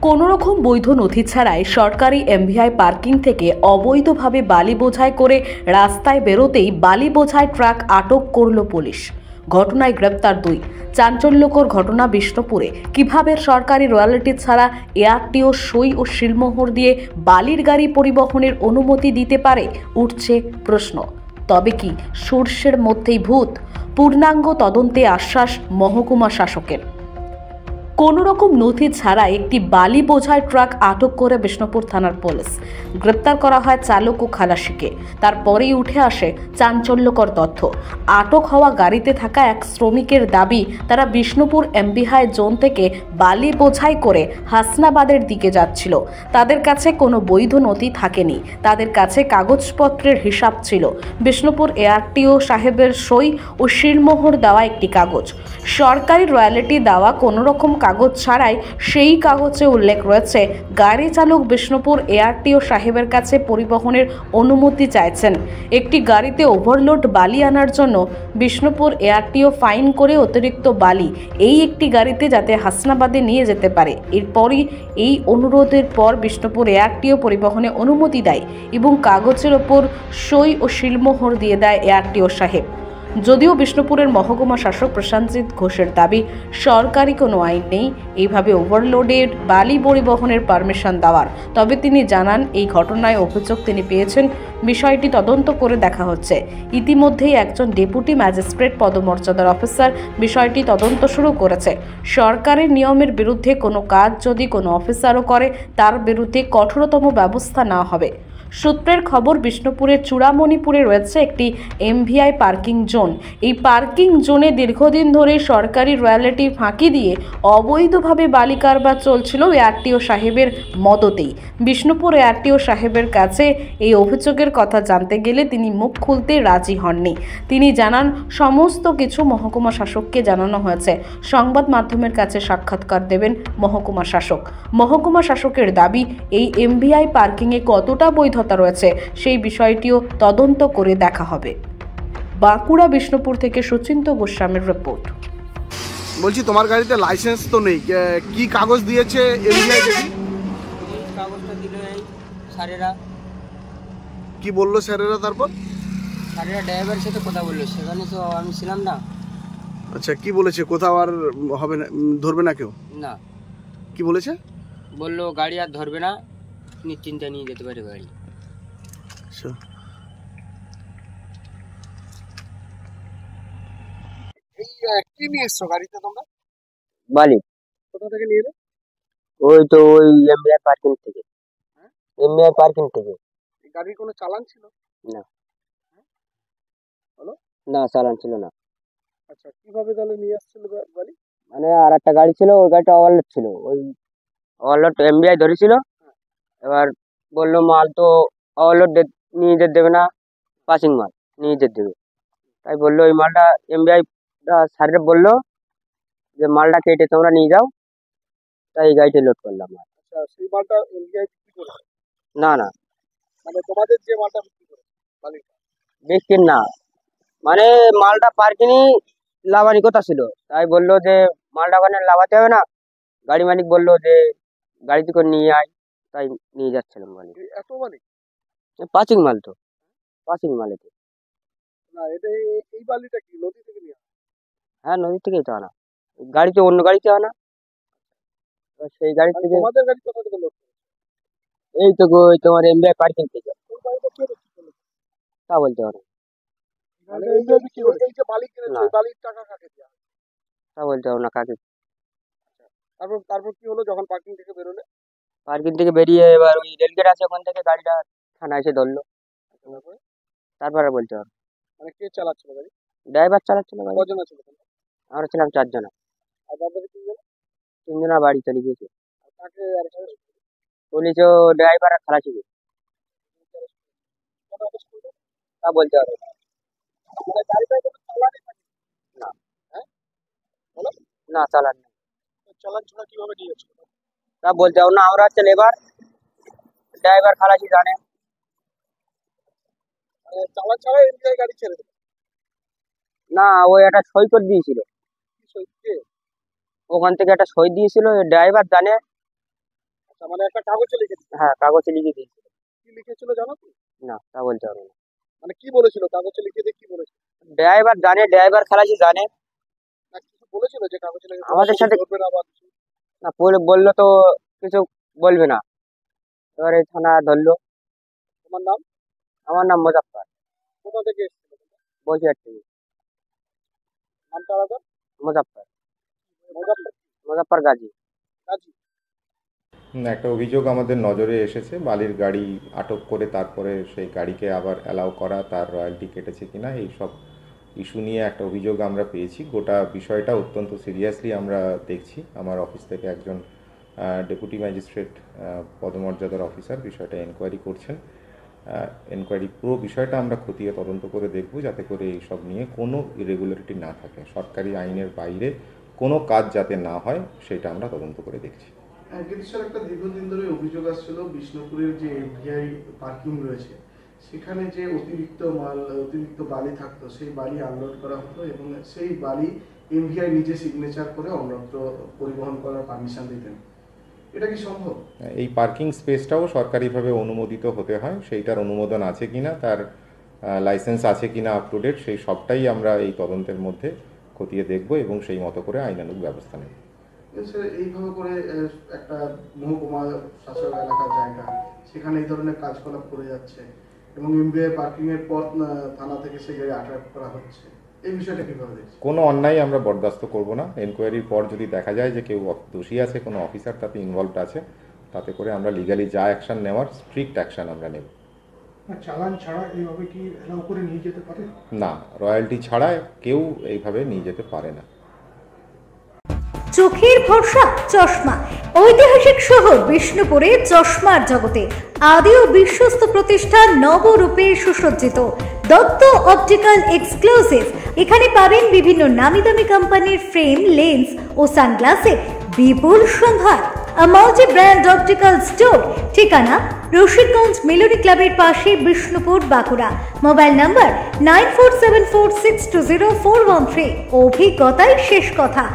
কোনোরকম বৈধ নথি ছাড়াই সরকারি এমভিআই পার্কিং থেকে অবৈধভাবে বালি বোঝাই করে রাস্তায় বেরোতেই বালি বোঝাই ট্রাক আটক করল পুলিশ। ঘটনায় গ্রেপ্তার 2। চাঞ্চল্যকর ঘটনা বিষ্ণুপুরে। কিভাবে সরকারি রয়্যালটি ছাড়া এআরটিও সই ও সিলমোহর দিয়ে বালির গাড়ি পরিবহনের অনুমতি দিতে পারে, উঠছে প্রশ্ন। তবে কি সূর্যের মধ্যেই ভূত? পূর্ণাঙ্গ তদন্তে আশ্বাস মহকুমা শাসকের। কোনো রকম নথি ছাড়া একটি বালি বোঝাই ট্রাক আটক করে বিষ্ণুপুর থানার পুলিশ। গ্রেপ্তার করা হয় চালক ও খালাসিকে। তারপরেই উঠে আসে চাঞ্চল্যকর তথ্য। আটক হওয়া গাড়িতে থাকা এক শ্রমিকের দাবি, তারা বিষ্ণুপুর এমভিআই জোন থেকে বালি বোঝাই করে হাসনাবাদের দিকে যাচ্ছিল। তাদের কাছে কোনো বৈধ নথি থাকেনি, তাদের কাছে কাগজপত্রের হিসাব ছিল বিষ্ণুপুর এআরটিও সাহেবের সই ও সিলমোহর দেওয়া একটি কাগজ। সরকারি রয়্যালটি দেওয়া কোনো রকম কাগজ ছাড়াই সেই কাগজে উল্লেখ রয়েছে গাড়ি চালক বিষ্ণুপুর এআরটিও সাহেবের কাছে পরিবহনের অনুমতি চাইছেন। একটি গাড়িতে ওভারলোড বালি আনার জন্য বিষ্ণুপুর এআরটিও ফাইন করে অতিরিক্ত বালি এই একটি গাড়িতে যাতে হাসনাবাদে নিয়ে যেতে পারে। এরপরই এই অনুরোধের পর বিষ্ণুপুর এআরটিও পরিবহনে অনুমতি দেয় এবং কাগজের ওপর সই ও সিলমোহর দিয়ে দেয় এআরটিও সাহেব। যদিও বিষ্ণুপুরের মহকুমা শাসক প্রশান্তজিৎ ঘোষের দাবি, সরকারি কোনো আইন নেই এইভাবে ওভারলোডেড বালি পরিবহনের পারমিশন দেওয়ার। তবে তিনি জানান, এই ঘটনায় অভিযোগ তিনি পেয়েছেন, বিষয়টি তদন্ত করে দেখা হচ্ছে। ইতিমধ্যেই একজন ডেপুটি ম্যাজিস্ট্রেট পদমর্যাদার অফিসার বিষয়টি তদন্ত শুরু করেছে। সরকারের নিয়মের বিরুদ্ধে কোনো কাজ যদি কোনো অফিসারও করে, তার বিরুদ্ধে কঠোরতম ব্যবস্থা নেওয়া হবে। সূত্রের খবর, বিষ্ণুপুরের চূড়ামণিপুরে রয়েছে একটি এমভিআই পার্কিং জোন। এই পার্কিং জোনে দীর্ঘদিন ধরে সরকারি রয়্যালটি ফাঁকি দিয়ে অবৈধভাবে বালি কারবার চলছিল এআরটিও সাহেবের মদতেই। বিষ্ণুপুর এআরটিও সাহেবের কাছে এই অভিযোগের কথা জানতে গেলে তিনি মুখ খুলতে রাজি হননি। তিনি জানান, সমস্ত কিছু মহকুমা শাসককে জানানো হয়েছে। সংবাদ মাধ্যমের কাছে সাক্ষাৎকার দেবেন মহকুমা শাসক। মহকুমা শাসকের দাবি, এই এমভিআই পার্কিংয়ে কতটা বৈধতা রয়েছে সেই বিষয়টিও তদন্ত করে দেখা হবে। বাঁকুড়া বিষ্ণুপুর থেকে সুচিন্ত গোস্বামীর রিপোর্ট। বলছি, তোমার গাড়িতে লাইসেন্স তো নেই, কি কাগজ দিয়েছে এমভিআই দেখি? কাগজটা দিল এই স্যারেরা। কি বললো স্যারেরা? তারপর স্যারেরা ড্রাইভারের সাথে কথা বললো, সেখানে তো আমি ছিলাম না। আচ্ছা, কি বলেছে? কোথাও আর হবে না, ধরবে না কেউ? না। কি বলেছে? বললো গাড়ি আর ধরবে না, নিশ্চিন্তে নিয়ে যেতে পারে গাড়ি। আচ্ছা, এই কি নিয়ে এসছো গাড়িতে তোমরা? বালি। কোথা থেকে নিয়ে এলে? ওই তো ওই এমবিআই পার্কিং থেকে। এমবিআই পার্কিং থেকে। এই গাড়ির কোনো চালান ছিল? না। হ্যালো? না, চালান ছিল না। আচ্ছা, কিভাবে তাহলে নিয়ে আসছিল গাড়ি? মানে আর একটা গাড়ি ছিল, ওই গাড়িটা ওভারলোড ছিল, ওই ওভারলোড এমবিআই ধরেছিল। এবার বললো মাল তো ওভারলোড নিয়ে যেতে দেবে না, পাসিং মাল নিয়ে যেতে দেবে। তাই বললো ওই মালটা এমবিআই স্যারের বললো যে মালটা কেটে তোমরা নিয়ে যাও, তাই এই গাড়িটা লোড করলাম। আচ্ছা, সেই মালটা এমভিআই বিক্রি করে? না না, মানে তোমাদের যে মালটা বিক্রি করে বালিটা? বিক্রি না, মানে মালটা পার্কিংই লাভানি কথা ছিল। তাই বললো যে মালটা ওখানে লাভাতে হবে না। গাড়ি মালিক বললো যে গাড়িতে করে নিয়ে আয়, তাই নিয়ে যাচ্ছিলাম গাড়ি। এত বালি? পাসিং মাল তো, পাসিং মালে তো। না, এটা এই বালিটা কি নদী থেকে নিয়ে? হ্যাঁ, নদী থেকেই তো আনা। গাড়িতে অন্য গাড়িতে আনা, সেই গাড়ি থেকে। তোমাদের গাড়ি কোথা থেকে লোড? এই তো ওই তোমার এমবিআই পার্কিং থেকে। ওই বালিটা কে বিক্রি? তা বলতে পারো মানে এমভিআই বিক্রি করে? এই যে বালি কিনেছে, না। ওই বালির টাকা কাকে দেয়া? তা বলতে পারো না কাকে। তারপর তারপর কি হলো যখন পার্কিং থেকে বেরোলে? পার্কিং থেকে বেরিয়ে এবার ওই রেলগেট আছে, ওখান থেকে গাড়িটা থানা এসে ধরলো। তারপরে তারপর আর বলতে পারো। মানে কে চালাচ্ছিল গাড়ি? ড্রাইভার চালাচ্ছিল গাড়ি। কজন ছিল তোমরা? আমরা ছিলাম 4 জন। আর বাদ-বাকি 3 জন? 3 জন বাড়ি চলে গিয়েছে। আর কাকে arrest করেছে? পুলিশ ও ড্রাইভার আর খালাসি। কটা arrest করলো? তা বলতে পারো মানে গাড়িটায় কোনো চালানই থাকে? না। হ্যাঁ, বলো। না, চালান নেই। চালান ছাড়া কিভাবে নিয়ে যাচ্ছিল? তা বলতে পারো না, আমরা হচ্ছে লেবার, ড্রাইভার খালাসি জানে। মানে চালান ছাড়া এমভিআই গাড়ি ছেড়ে দেবে? না, ওই একটা সই করে দিয়েছিল, কি সই? কে? ওখান থেকে একটা সই দিয়েছিল, ড্রাইভার জানে। আচ্ছা, মানে একটা কাগজে লিখে দিয়েছিল। হ্যাঁ, কাগজে লিখে দিয়েছিল। কি লিখেছিল জানো কি? না, তা বলতে পারবো না। মানে কি বলেছিল কাগজে লিখে দিয়ে, কি বলেছিল? ড্রাইভার জানে, ড্রাইভার খালাসি জানে। না কিছু বলেছিল যে কাগজে লিখে আমাদের সাথে করবে না বা কিছু? না, বললো তো কিছু বলবে না। এবারে থানা ধরলো। তোমার নাম? আমার নাম মুজাফফর, কোথা থেকে এসেছিল? বসিরহাট থেকে। নামটা আলাদা? মুজাফফর, মুজাফফর মুজাফফর গাজী। কাজী। একটা অভিযোগ আমাদের নজরে এসেছে, বালির গাড়ি আটক করে তারপরে সেই গাড়িকে আবার অ্যালাউ করা, তার রয়্যালটি কেটেছে কিনা, এই সব ইস্যু নিয়ে একটা অভিযোগ আমরা পেয়েছি। গোটা বিষয়টা অত্যন্ত সিরিয়াসলি আমরা দেখছি। আমার অফিস থেকে একজন ডেপুটি ম্যাজিস্ট্রেট পদমর্যাদার অফিসার বিষয়টা এনকোয়ারি করছেন। এনকোয়ারি পুরো বিষয়টা আমরা খতিয়ে তদন্ত করে দেখব, যাতে করে এইসব নিয়ে কোনো ইরেগুলারিটি না থাকে, সরকারি আইনের বাইরে কোনো কাজ যাতে না হয় সেটা আমরা তদন্ত করে দেখছি। কিন্তু স্যার একটা দীর্ঘদিন ধরে অভিযোগ আসছিল বিষ্ণুপুরের যে এফডিআই পার্কিং রয়েছে সেখানে যে অতিরিক্ত বালি থাকতো, সেই বালি আনলোড করা হতো এবং সেই বালি এমভিআই নিজে সিগনেচার করে অন্যত্র পরিবহন করার পারমিশন দিতেন। এটা কি সম্ভব? এই পার্কিং স্পেসটাও সরকারিভাবে অনুমোদিত হতে হয়, সেইটার অনুমোদন আছে কিনা, তার লাইসেন্স আছে কিনা আপ টু ডেট, সেই সবটাই আমরা এই তদন্তের মধ্যে খতিয়ে দেখব এবং সেই মতো করে আইনানুগ ব্যবস্থা নেব। স্যার এইভাবে করে একটা মহকুমা শাসক এলাকার জায়গা, সেখানে এই ধরনের কাজকলাপ করে যাচ্ছে এবং এমবিআই পার্কিং এর পর থানা থেকে সেই জায়গায় আটক করা হচ্ছে, এই বিষয়টা কিভাবে দেখছেন? কোনো অন্যায় আমরা বরদাস্ত করব না। এনকোয়ারির পর যদি দেখা যায় যে কেউ দোষী আছে, কোনো অফিসার তাতে ইনভলভড আছে, তাতে করে আমরা লিগালি যা অ্যাকশন নেওয়ার স্ট্রিক্ট অ্যাকশন আমরা নেব। চালান ছাড়া এইভাবে কি এলাও করে নিয়ে যেতে পারে? না, রয়্যালটি ছাড়া কেউ এইভাবে নিয়ে যেতে পারে না। চোখের ভরসা চশমা। ঐতিহাসিক শহর বিষ্ণুপুরে চশমার জগতে আদি ও বিশ্বস্ত প্রতিষ্ঠান নবরূপে সুসজ্জিত দত্ত অপটিক্যাল এক্সক্লুসিভ। এখানে পাবেন বিভিন্ন নামি দামি কোম্পানির ফ্রেম, লেন্স ও সানগ্লাসের বিপুল সম্ভার। মাল্টি ব্র্যান্ড অপটিক্যাল স্টোর, ঠিকানা রশিদগঞ্জ মিলনী ক্লাবের পাশে, বিষ্ণুপুর, বাঁকুড়া। Mobile number 9474620413। অভিজ্ঞতাই শেষ কথা।